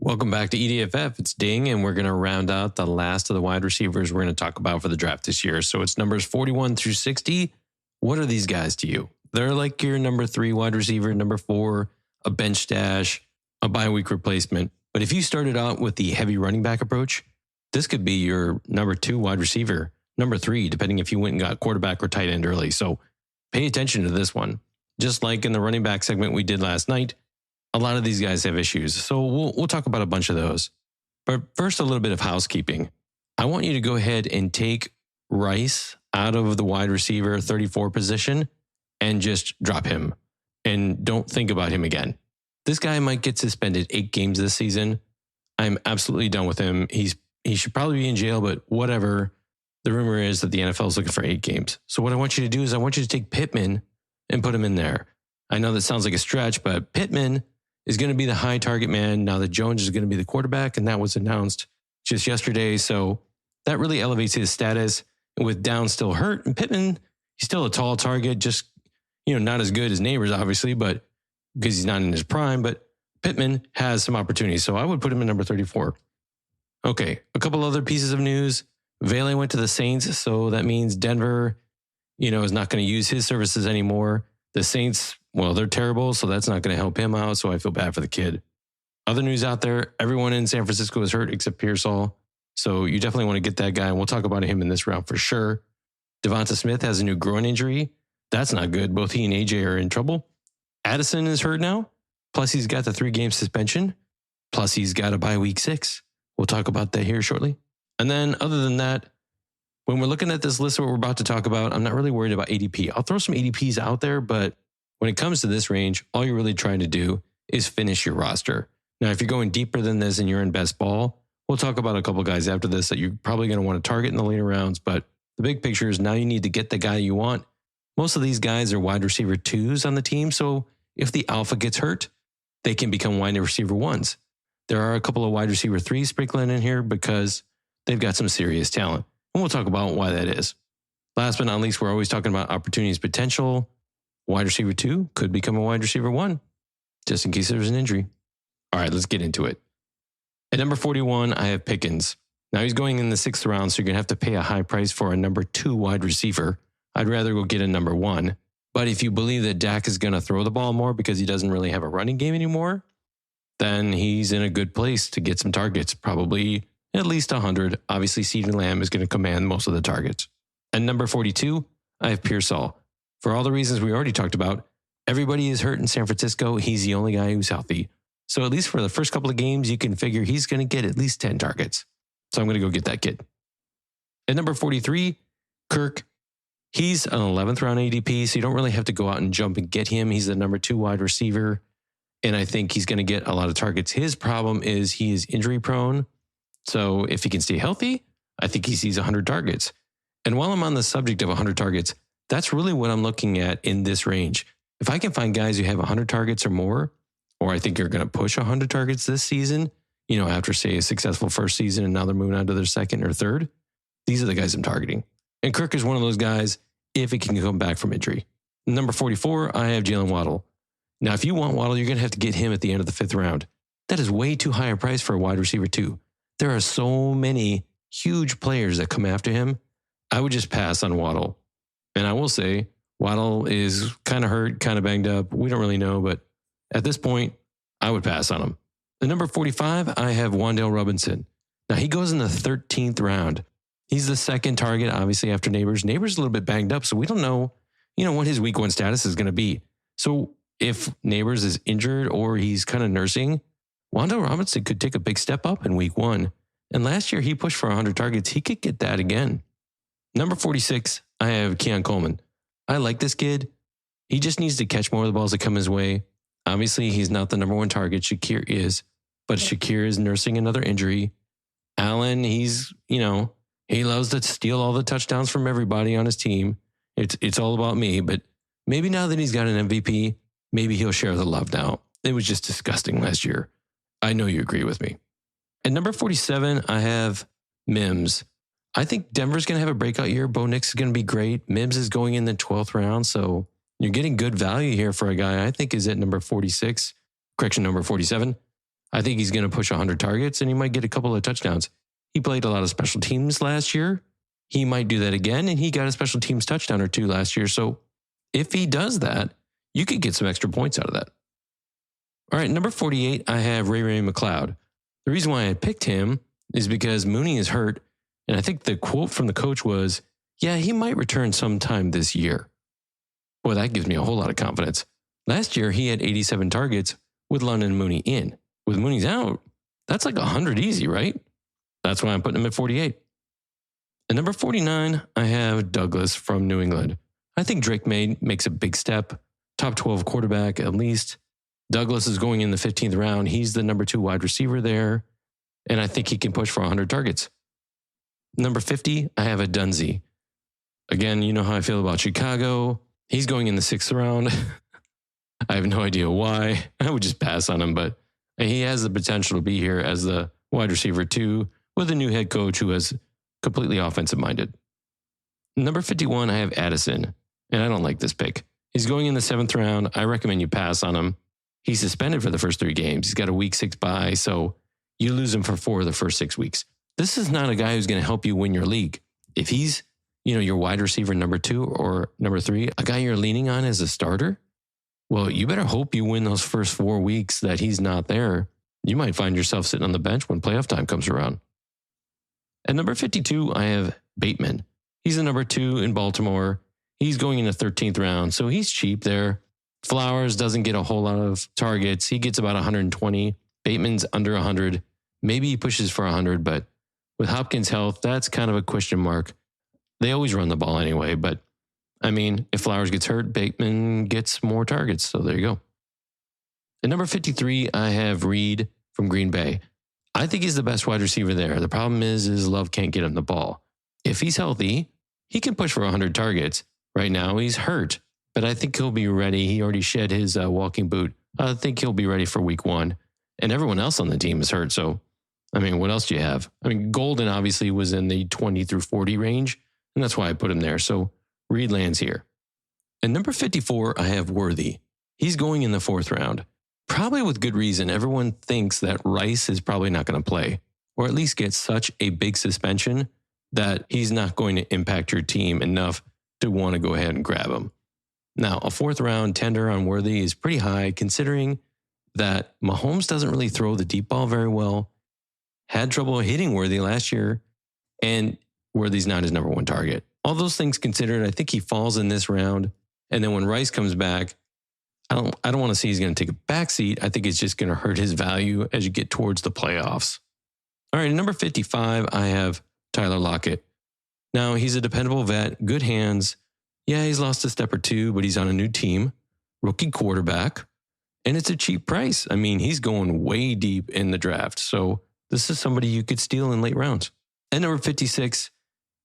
Welcome back to EDFF. It's Ding, and we're going to round out the last of the wide receivers we're going to talk about for the draft this year. So it's numbers 41 through 60. What are these guys to you? They're like your number 3 wide receiver, number 4, a bench stash, a bye week replacement. But if you started out with the heavy running back approach, this could be your number 2 wide receiver, number 3, depending if you went and got quarterback or tight end early. So pay attention to this one. Just like in the running back segment we did last night, a lot of these guys have issues. So we'll talk about a bunch of those. But first, a little bit of housekeeping. I want you to go ahead and take Rice out of the wide receiver 34 position and just drop him and don't think about him again. This guy might get suspended 8 games this season. I'm absolutely done with him. He should probably be in jail, but whatever. The rumor is that the NFL is looking for 8 games. So what I want you to do is I want you to take Pittman and put him in there. I know that sounds like a stretch, but Pittman is going to be the high target man now that Jones is going to be the quarterback, and that was announced just yesterday. So that really elevates his status. And with Downs still hurt, and Pittman, he's still a tall target, just not as good as Neighbors, obviously, but because he's not in his prime. But Pittman has some opportunities, so I would put him in number 34. Okay, a couple other pieces of news. Vele went to the Saints, so that means Denver, is not going to use his services anymore. The Saints, well, they're terrible, so that's not going to help him out, so I feel bad for the kid. Other news out there, everyone in San Francisco is hurt except Pearsall, so you definitely want to get that guy, and we'll talk about him in this round for sure. Devonta Smith has a new groin injury. That's not good. Both he and AJ are in trouble. Addison is hurt now, plus he's got the 3-game suspension, plus he's got a bye week 6. We'll talk about that here shortly. And then other than that, when we're looking at this list of what we're about to talk about, I'm not really worried about ADP. I'll throw some ADPs out there, but when it comes to this range, all you're really trying to do is finish your roster. Now, if you're going deeper than this and you're in best ball, we'll talk about a couple guys after this that you're probably going to want to target in the later rounds. But the big picture is now you need to get the guy you want. Most of these guys are wide receiver 2s on the team. So if the alpha gets hurt, they can become wide receiver 1s. There are a couple of wide receiver 3s sprinkling in here because they've got some serious talent. And we'll talk about why that is. Last but not least, we're always talking about opportunities potential. Wide receiver 2 could become a wide receiver 1, just in case there's an injury. All right, let's get into it. At number 41, I have Pickens. Now he's going in the 6th round, so you're going to have to pay a high price for a number 2 wide receiver. I'd rather go get a number 1. But if you believe that Dak is going to throw the ball more because he doesn't really have a running game anymore, then he's in a good place to get some targets, probably at least 100. Obviously, CeeDee Lamb is going to command most of the targets. At number 42, I have Pearsall. For all the reasons we already talked about, everybody is hurt in San Francisco. He's the only guy who's healthy. So at least for the first couple of games, you can figure he's going to get at least 10 targets. So I'm going to go get that kid. At number 43, Kirk. He's an 11th round ADP, so you don't really have to go out and jump and get him. He's the number 2 wide receiver, and I think he's going to get a lot of targets. His problem is he is injury prone. So if he can stay healthy, I think he sees 100 targets. And while I'm on the subject of 100 targets, that's really what I'm looking at in this range. If I can find guys who have 100 targets or more, or I think are going to push 100 targets this season, after, say, a successful first season and now they're moving on to their second or third, these are the guys I'm targeting. And Kirk is one of those guys if he can come back from injury. Number 44, I have Jalen Waddle. Now, if you want Waddle, you're going to have to get him at the end of the 5th round. That is way too high a price for a wide receiver 2. There are so many huge players that come after him. I would just pass on Waddle. And I will say, Waddle is kind of hurt, kind of banged up. We don't really know, but at this point, I would pass on him. At number 45, I have Wan'Dale Robinson. Now, he goes in the 13th round. He's the 2nd target, obviously, after Neighbors. Neighbors is a little bit banged up, so we don't know, what his week 1 status is going to be. So if Neighbors is injured or he's kind of nursing, Wan'Dale Robinson could take a big step up in week 1. And last year, he pushed for 100 targets. He could get that again. Number 46, I have Keon Coleman. I like this kid. He just needs to catch more of the balls that come his way. Obviously, he's not the number 1 target. Shakir is. But Shakir is nursing another injury. Allen, he's, he loves to steal all the touchdowns from everybody on his team. It's all about me. But maybe now that he's got an MVP, maybe he'll share the love now. It was just disgusting last year. I know you agree with me. At number 47, I have Mims. I think Denver's going to have a breakout year. Bo Nix is going to be great. Mims is going in the 12th round. So you're getting good value here for a guy I think is at number 46. Correction, number 47. I think he's going to push 100 targets and he might get a couple of touchdowns. He played a lot of special teams last year. He might do that again, and he got a special teams touchdown or two last year. So if he does that, you could get some extra points out of that. All right, number 48, I have Ray McLeod. The reason why I picked him is because Mooney is hurt, and I think the quote from the coach was, yeah, he might return sometime this year. Boy, that gives me a whole lot of confidence. Last year, he had 87 targets with London and Mooney in. With Mooney's out, that's like 100 easy, right? That's why I'm putting him at 48. At number 49, I have Douglas from New England. I think Drake makes a big step. Top 12 quarterback, at least. Douglas is going in the 15th round. He's the number 2 wide receiver there. And I think he can push for 100 targets. Number 50, I have a Dunzy. Again, you know how I feel about Chicago. He's going in the 6th round. I have no idea why. I would just pass on him, but he has the potential to be here as the wide receiver 2 with a new head coach who is completely offensive minded. Number 51, I have Addison, and I don't like this pick. He's going in the 7th round. I recommend you pass on him. He's suspended for the first 3 games. He's got a week 6 bye, so you lose him for 4 of the first 6 weeks. This is not a guy who's going to help you win your league. If he's, your wide receiver number 2 or number 3, a guy you're leaning on as a starter, well, you better hope you win those first 4 weeks that he's not there. You might find yourself sitting on the bench when playoff time comes around. At number 52, I have Pittman. He's the number 2 in Baltimore. He's going in the 13th round, so he's cheap there. Flowers doesn't get a whole lot of targets. He gets about 120. Bateman's under 100. Maybe he pushes for 100, but with Hopkins' health, that's kind of a question mark. They always run the ball anyway, but if Flowers gets hurt, Bateman gets more targets, so there you go. At number 53, I have Reed from Green Bay. I think he's the best wide receiver there. The problem is Love can't get him the ball. If he's healthy, he can push for 100 targets. Right now, he's hurt, but I think he'll be ready. He already shed his walking boot. I think he'll be ready for week 1. And everyone else on the team is hurt. So, what else do you have? Golden obviously was in the 20 through 40 range, and that's why I put him there. So Reed lands here. At number 54, I have Worthy. He's going in the 4th round. Probably with good reason. Everyone thinks that Rice is probably not going to play, or at least get such a big suspension that he's not going to impact your team enough to want to go ahead and grab him. Now, a 4th round tender on Worthy is pretty high considering that Mahomes doesn't really throw the deep ball very well, had trouble hitting Worthy last year, and Worthy's not his number 1 target. All those things considered, I think he falls in this round. And then when Rice comes back, I don't want to say he's going to take a backseat. I think it's just going to hurt his value as you get towards the playoffs. All right, at number 55, I have Tyler Lockett. Now, he's a dependable vet, good hands. Yeah, he's lost a step or 2, but he's on a new team, rookie quarterback, and it's a cheap price. He's going way deep in the draft. So this is somebody you could steal in late rounds. At number 56,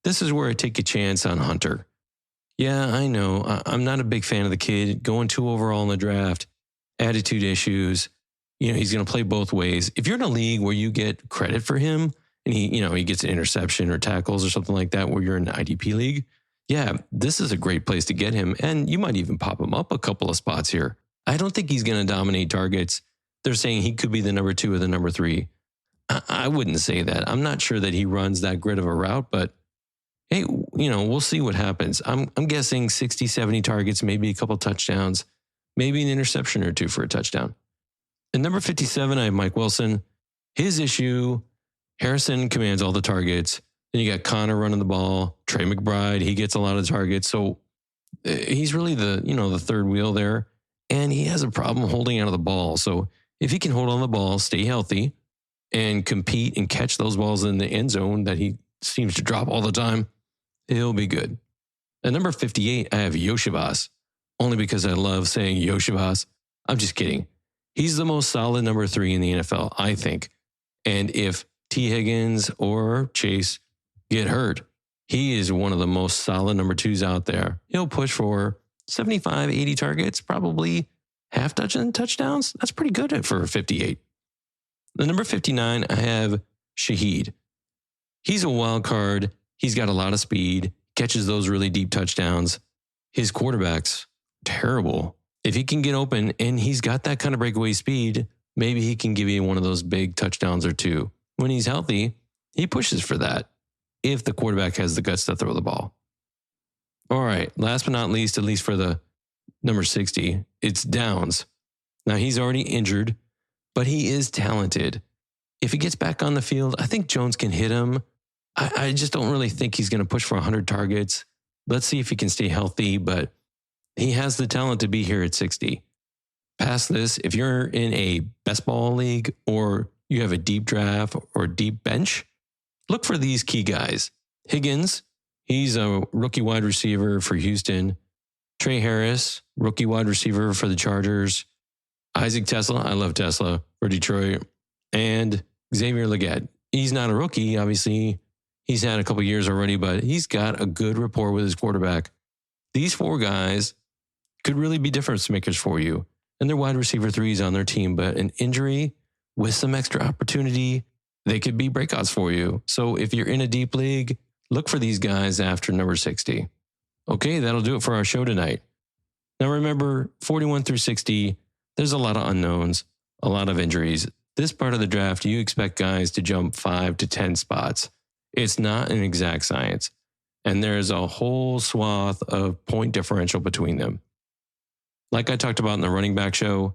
this is where I take a chance on Hunter. Yeah, I know. I'm not a big fan of the kid. Going 2 overall in the draft, attitude issues. He's going to play both ways. If you're in a league where you get credit for him and he gets an interception or tackles or something like that where you're in an IDP league, yeah, this is a great place to get him. And you might even pop him up a couple of spots here. I don't think he's going to dominate targets. They're saying he could be the number 2 or the number 3. I wouldn't say that. I'm not sure that he runs that grid of a route, but hey, we'll see what happens. I'm guessing 60, 70 targets, maybe a couple touchdowns, maybe an interception or 2 for a touchdown. At number 57, I have Mike Wilson. His issue, Harrison commands all the targets. Then you got Connor running the ball. Trey McBride, he gets a lot of targets. So he's really the 3rd wheel there. And he has a problem holding out of the ball. So if he can hold on the ball, stay healthy, and compete and catch those balls in the end zone that he seems to drop all the time, he'll be good. At number 58, I have Yoshivas, only because I love saying Yoshivas. I'm just kidding. He's the most solid number 3 in the NFL, I think. And if T. Higgins or Chase get hurt, he is one of the most solid number 2s out there. He'll push for 75, 80 targets, probably half dozen touchdowns. That's pretty good for 58. The number 59, I have Shaheed. He's a wild card. He's got a lot of speed, catches those really deep touchdowns. His quarterback's terrible. If he can get open and he's got that kind of breakaway speed, maybe he can give you one of those big touchdowns or two. When he's healthy, he pushes for that if the quarterback has the guts to throw the ball. All right, last but not least, at least for the number 60, it's Downs. Now, he's already injured, but he is talented. If he gets back on the field, I think Jones can hit him. I just don't really think he's going to push for 100 targets. Let's see if he can stay healthy, but he has the talent to be here at 60. Past this, if you're in a best ball league or you have a deep draft or deep bench, look for these key guys. Higgins, he's a rookie wide receiver for Houston. Trey Harris, rookie wide receiver for the Chargers. Isaac Tesla, I love Tesla, for Detroit. And Xavier Legette. He's not a rookie, obviously. He's had a couple years already, but he's got a good rapport with his quarterback. These four guys could really be difference makers for you. And they're wide receiver threes on their team, but an injury with some extra opportunity, they could be breakouts for you. So if you're in a deep league, look for these guys after number 60. Okay, that'll do it for our show tonight. Now remember, 41 through 60, there's a lot of unknowns, a lot of injuries. This part of the draft, you expect guys to jump 5 to 10 spots. It's not an exact science. And there's a whole swath of point differential between them. Like I talked about in the running back show,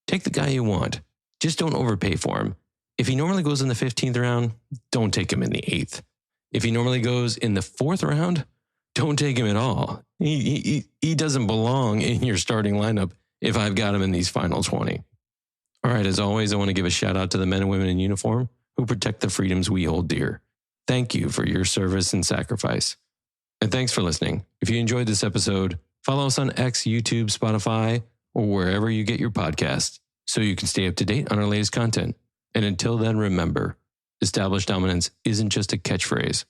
take the guy you want. Just don't overpay for him. If he normally goes in the 15th round, don't take him in the 8th. If he normally goes in the 4th round, don't take him at all. He doesn't belong in your starting lineup if I've got him in these final 20. All right, as always, I want to give a shout out to the men and women in uniform who protect the freedoms we hold dear. Thank you for your service and sacrifice. And thanks for listening. If you enjoyed this episode, follow us on X, YouTube, Spotify, or wherever you get your podcasts so you can stay up to date on our latest content. And until then, remember, established dominance isn't just a catchphrase.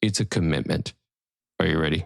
It's a commitment. Are you ready?